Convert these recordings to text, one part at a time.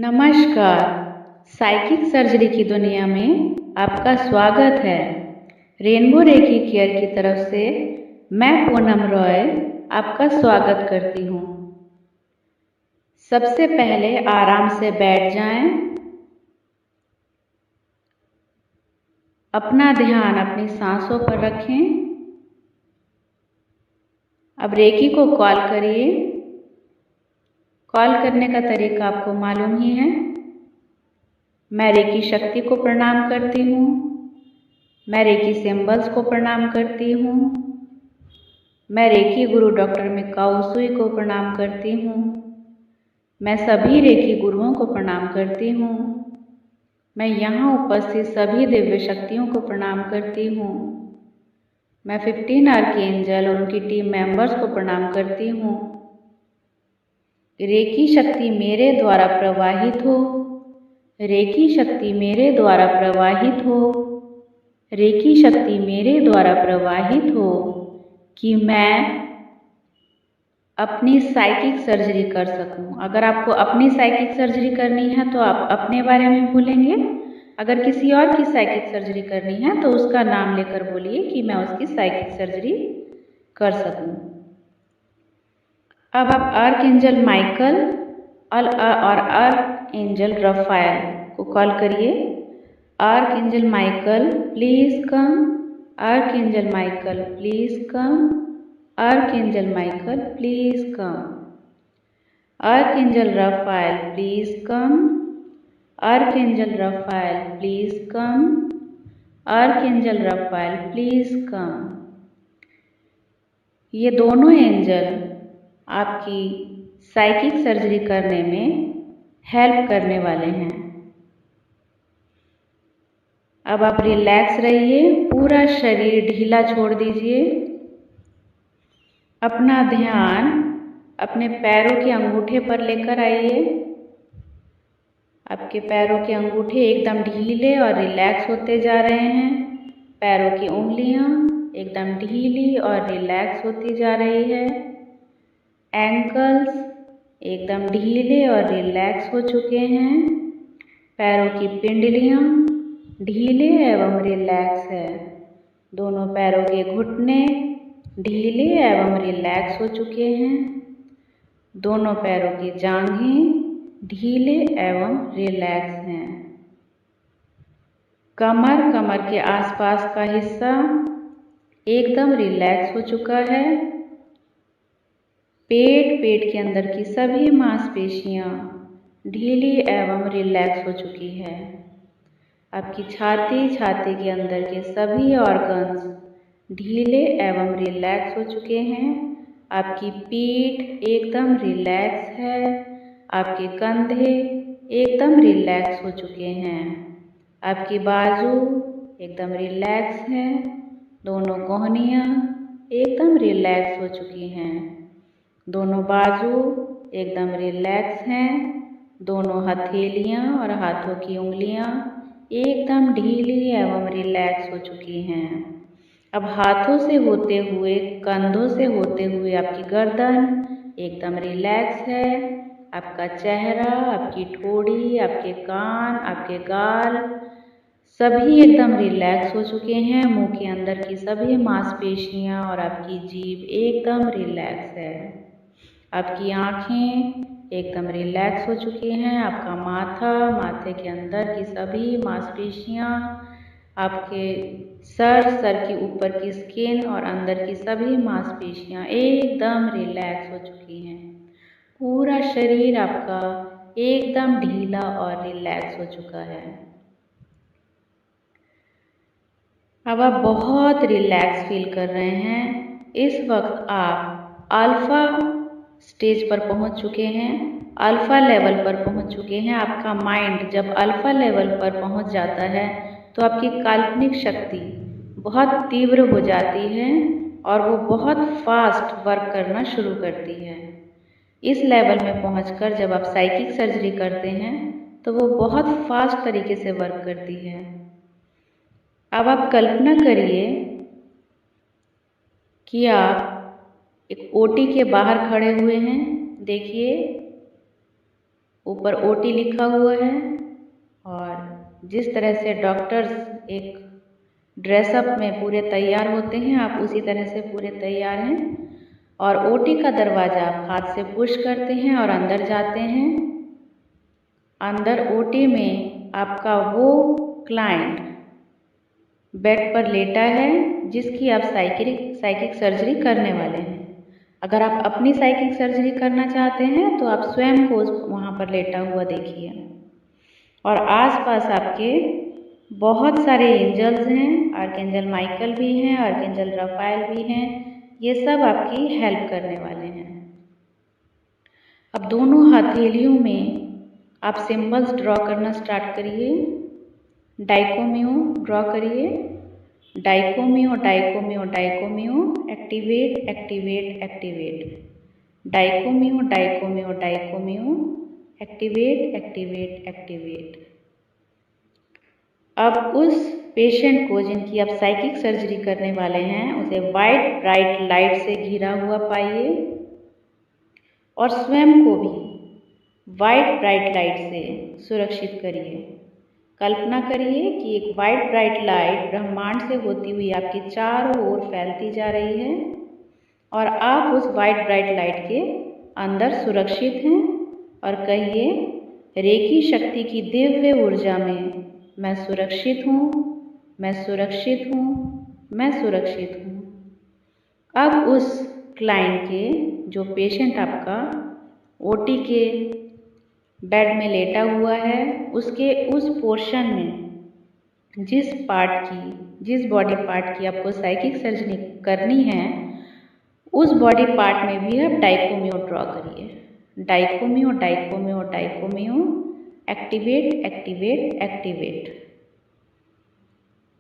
नमस्कार। Psychic surgery की दुनिया में आपका स्वागत है। रेनबो रेकी केयर की तरफ से मैं पूनम रॉय आपका स्वागत करती हूँ। सबसे पहले आराम से बैठ जाएं। अपना ध्यान अपनी सांसों पर रखें। अब रेकी को कॉल करिए। कॉल करने का तरीका आपको मालूम ही है। मैं रेकी शक्ति को प्रणाम करती हूँ। मैं रेकी सिंबल्स को प्रणाम करती हूँ। मैं रेकी गुरु डॉक्टर मिकाओ उसुई को प्रणाम करती हूँ। मैं सभी रेकी गुरुओं को प्रणाम करती हूँ। मैं यहाँ उपस्थित सभी दिव्य शक्तियों को प्रणाम करती हूँ। मैं 15 आर्कएंजल और उनकी टीम मेंबर्स को प्रणाम करती हूँ। रेकी शक्ति मेरे द्वारा प्रवाहित हो। रेकी शक्ति मेरे द्वारा प्रवाहित हो। रेकी शक्ति मेरे द्वारा प्रवाहित हो कि मैं अपनी साइकिक सर्जरी कर सकूं। अगर आपको अपनी साइकिक सर्जरी करनी है तो आप अपने बारे में बोलेंगे। अगर किसी और की साइकिक सर्जरी करनी है तो उसका नाम लेकर बोलिए कि मैं उसकी साइकिक सर्जरी कर सकूं। अब आप आर्कएंजल माइकल और आर्कएंजल रफाएल को कॉल करिए। Archangel Michael please come. Archangel Michael please come. Archangel Michael please come. Archangel Raphael please come. Archangel Raphael please come. Archangel Raphael please come. ये दोनों angel आपकी साइकिक सर्जरी करने में help करने वाले हैं। अब आप रिलैक्स रहिए। पूरा शरीर ढीला छोड़ दीजिए। अपना ध्यान अपने पैरों के अंगूठे पर लेकर आइए। आपके पैरों के अंगूठे एकदम ढीले और रिलैक्स होते जा रहे हैं। पैरों की उंगलियां एकदम ढीली और रिलैक्स होती जा रही है। एंकल्स एकदम ढीले और रिलैक्स हो चुके हैं। पैरों की पिंडलियां ढीले एवं रिलैक्स है। दोनों पैरों के घुटने ढीले एवं रिलैक्स हो चुके हैं। दोनों पैरों की जांघें ढीले एवं रिलैक्स हैं। कमर के आसपास का हिस्सा एकदम रिलैक्स हो चुका है। पेट के अंदर की सभी मांसपेशियां ढीली एवं रिलैक्स हो चुकी है। आपकी छाती के अंदर के सभी ऑर्गन्स ढीले एवं रिलैक्स हो चुके हैं। आपकी पीठ एकदम रिलैक्स है। आपके कंधे एकदम रिलैक्स हो चुके हैं। आपकी बाजू एकदम रिलैक्स है। दोनों कोहनियाँ एकदम रिलैक्स हो चुकी हैं। दोनों बाजू एकदम रिलैक्स हैं। दोनों हथेलियाँ और हाथों की उंगलियाँ एकदम ढीली एवं रिलैक्स हो चुकी हैं। अब हाथों से होते हुए कंधों से होते हुए आपकी गर्दन एकदम रिलैक्स है। आपका चेहरा, आपकी ठोड़ी, आपके कान, आपके गाल सभी एकदम रिलैक्स हो चुके हैं। मुंह के अंदर की सभी मांसपेशियां और आपकी जीभ एकदम रिलैक्स है। आपकी आँखें एकदम रिलैक्स हो चुकी हैं। आपका माथा, माथे के अंदर की सभी मांसपेशियां, आपके सर के ऊपर की स्किन और अंदर की सभी मांसपेशियां एकदम रिलैक्स हो चुकी हैं। पूरा शरीर आपका एकदम ढीला और रिलैक्स हो चुका है। अब आप बहुत रिलैक्स फील कर रहे हैं। इस वक्त आप अल्फा स्टेज पर पहुंच चुके हैं। अल्फा लेवल पर पहुंच चुके हैं। आपका माइंड जब अल्फा लेवल पर पहुंच जाता है तो आपकी काल्पनिक शक्ति बहुत तीव्र हो जाती है और वो बहुत फास्ट वर्क करना शुरू करती है। इस लेवल में पहुंचकर जब आप साइकिक सर्जरी करते हैं तो वो बहुत फास्ट तरीके से वर्क करती है। अब आप कल्पना करिए कि आप एक ओटी के बाहर खड़े हुए हैं। देखिए ऊपर ओटी लिखा हुआ है। और जिस तरह से डॉक्टर्स एक ड्रेसअप में पूरे तैयार होते हैं, आप उसी तरह से पूरे तैयार हैं। और ओटी का दरवाज़ा आप हाथ से पुश करते हैं और अंदर जाते हैं। अंदर ओटी में आपका वो क्लाइंट बेड पर लेटा है जिसकी आप साइकिक सर्जरी करने वाले हैं। अगर आप अपनी साइकिक सर्जरी करना चाहते हैं तो आप स्वयं को वहाँ पर लेटा हुआ देखिए। और आसपास आपके बहुत सारे एंजल्स हैं, आर्कएंजल माइकल भी हैं, आर्कएंजल राफेल भी हैं। ये सब आपकी हेल्प करने वाले हैं। अब दोनों हथेलियों में आप सिंबल्स ड्रॉ करना स्टार्ट करिए। डाइकोमियो ड्रॉ करिए। Dai Ko Myo Dai Ko Myo Dai Ko Myo, activate activate activate. Dai Ko Myo Dai Ko Myo Dai Ko Myo, activate activate activate. अब उस पेशेंट को जिनकी आप साइकिक सर्जरी करने वाले हैं उसे वाइट ब्राइट लाइट से घिरा हुआ पाइए और स्वयं को भी वाइट ब्राइट लाइट से सुरक्षित करिए। कल्पना करिए कि एक वाइट ब्राइट लाइट ब्रह्मांड से होती हुई आपके चारों ओर फैलती जा रही है और आप उस वाइट ब्राइट लाइट के अंदर सुरक्षित हैं। और कहिए, रेकी शक्ति की दिव्य ऊर्जा में मैं सुरक्षित हूँ, मैं सुरक्षित हूँ, मैं सुरक्षित हूँ। अब उस क्लाइंट के, जो पेशेंट आपका ओटी के बेड में लेटा हुआ है, उसके उस पोर्शन में जिस बॉडी पार्ट की आपको साइकिक सर्जरी करनी है, उस बॉडी पार्ट में भी आप डाइकोमियो ड्रॉ करिए। Dai Ko Myo Dai Ko Myo Dai Ko Myo, activate activate activate.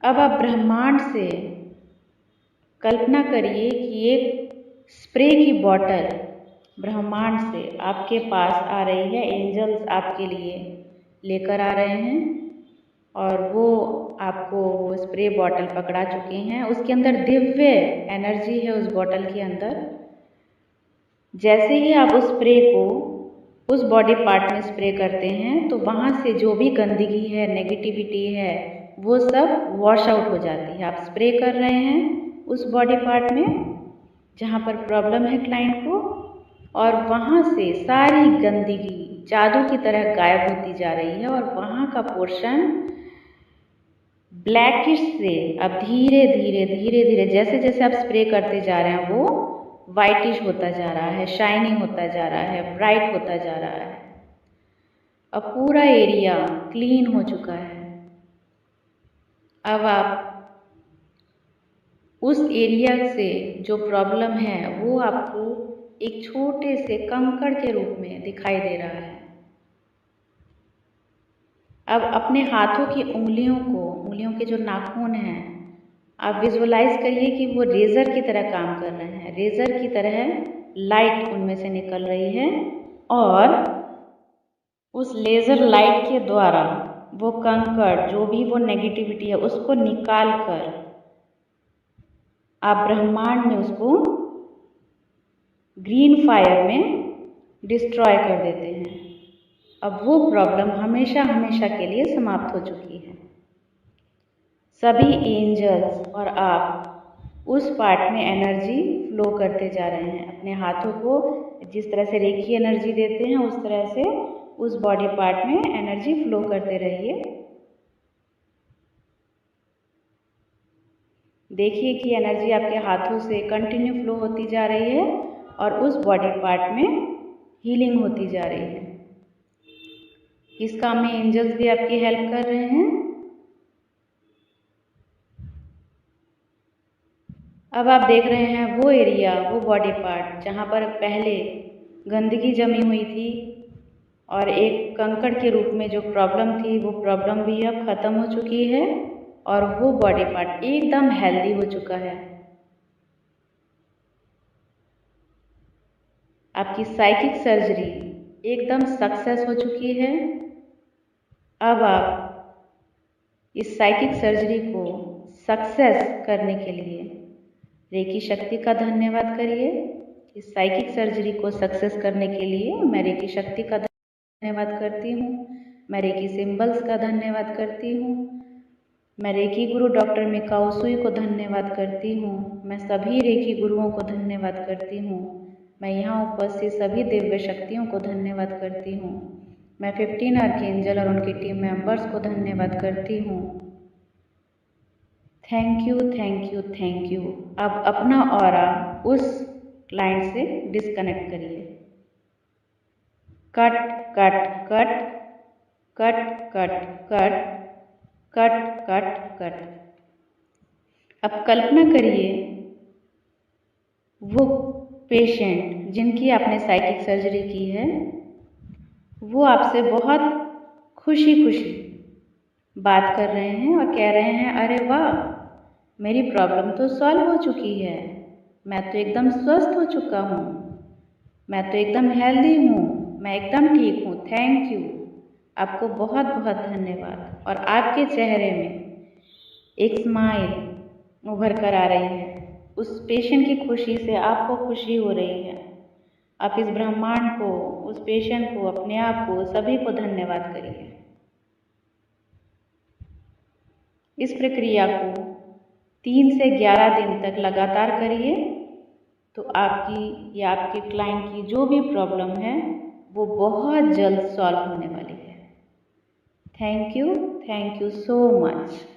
अब आप ब्रह्मांड से कल्पना करिए कि एक स्प्रे की बॉटल ब्रह्मांड से आपके पास आ रही है। एंजल्स आपके लिए लेकर आ रहे हैं और वो आपको वो स्प्रे बॉटल पकड़ा चुके हैं। उसके अंदर दिव्य एनर्जी है उस बॉटल के अंदर। जैसे ही आप उस स्प्रे को उस बॉडी पार्ट में स्प्रे करते हैं तो वहाँ से जो भी गंदगी है, नेगेटिविटी है, वो सब वॉश आउट हो जाती है। आप स्प्रे कर रहे हैं उस बॉडी पार्ट में जहाँ पर प्रॉब्लम है क्लाइंट को, और वहाँ से सारी गंदगी जादू की तरह गायब होती जा रही है और वहाँ का पोर्शन ब्लैकिश से अब धीरे धीरे धीरे धीरे जैसे जैसे आप स्प्रे करते जा रहे हैं वो वाइटिश होता जा रहा है, शाइनी होता जा रहा है, ब्राइट होता जा रहा है। अब पूरा एरिया क्लीन हो चुका है। अब आप उस एरिया से जो प्रॉब्लम है वो आपको एक छोटे से कंकड़ के रूप में दिखाई दे रहा है। अब अपने हाथों की उंगलियों के जो नाखून हैं, आप विजुअलाइज करिए कि वो रेज़र की तरह काम कर रहे हैं। रेज़र की तरह लाइट उनमें से निकल रही है और उस लेज़र लाइट के द्वारा वो कंकड़, जो भी वो नेगेटिविटी है, उसको निकाल कर आप ब्रह्मांड में उसको ग्रीन फायर में डिस्ट्रॉय कर देते हैं। अब वो प्रॉब्लम हमेशा हमेशा के लिए समाप्त हो चुकी है। सभी एंजल्स और आप उस पार्ट में एनर्जी फ्लो करते जा रहे हैं। अपने हाथों को जिस तरह से रेखी एनर्जी देते हैं उस तरह से उस बॉडी पार्ट में एनर्जी फ्लो करते रहिए। देखिए कि एनर्जी आपके हाथों से कंटिन्यू फ्लो होती जा रही है और उस बॉडी पार्ट में हीलिंग होती जा रही है। इस काम में एंजल्स भी आपकी हेल्प कर रहे हैं। अब आप देख रहे हैं वो एरिया, वो बॉडी पार्ट जहाँ पर पहले गंदगी जमी हुई थी और एक कंकड़ के रूप में जो प्रॉब्लम थी, वो प्रॉब्लम भी अब ख़त्म हो चुकी है और वो बॉडी पार्ट एकदम हेल्दी हो चुका है। आपकी साइकिक सर्जरी एकदम सक्सेस हो चुकी है। अब आप इस साइकिक सर्जरी को सक्सेस करने के लिए रेकी शक्ति का धन्यवाद करिए। इस साइकिक सर्जरी को सक्सेस करने के लिए मैं रेकी शक्ति का धन्यवाद करती हूँ। मैं रेकी सिंबल्स का धन्यवाद करती हूँ। मैं रेकी गुरु डॉक्टर मिकाओ सुई को धन्यवाद करती हूँ। मैं सभी रेकी गुरुओं को धन्यवाद करती हूँ। मैं यहाँ उपस्थित सभी दिव्य शक्तियों को धन्यवाद करती हूँ। मैं 15 आर्कएंजल और उनकी टीम मेंबर्स को धन्यवाद करती हूँ। Thank you, thank you, thank you. अब अपना ऑरा उस क्लाइंट से डिस्कनेक्ट करिए। Cut cut cut cut cut cut cut cut cut. अब कल्पना करिए वो पेशेंट जिनकी आपने साइकिक सर्जरी की है, वो आपसे बहुत खुशी खुशी बात कर रहे हैं और कह रहे हैं, अरे वाह, मेरी प्रॉब्लम तो सॉल्व हो चुकी है, मैं तो एकदम स्वस्थ हो चुका हूँ, मैं तो एकदम हेल्दी हूँ, मैं एकदम ठीक हूँ, थैंक यू, आपको बहुत बहुत धन्यवाद। और आपके चेहरे में एक स्माइल उभर कर आ रही है। उस पेशेंट की खुशी से आपको खुशी हो रही है। आप इस ब्रह्मांड को, उस पेशेंट को, अपने आप को, सभी को धन्यवाद करिए। इस प्रक्रिया को 3 से 11 दिन तक लगातार करिए, तो आपकी या आपके क्लाइंट की जो भी प्रॉब्लम है वो बहुत जल्द सॉल्व होने वाली है। Thank you so much.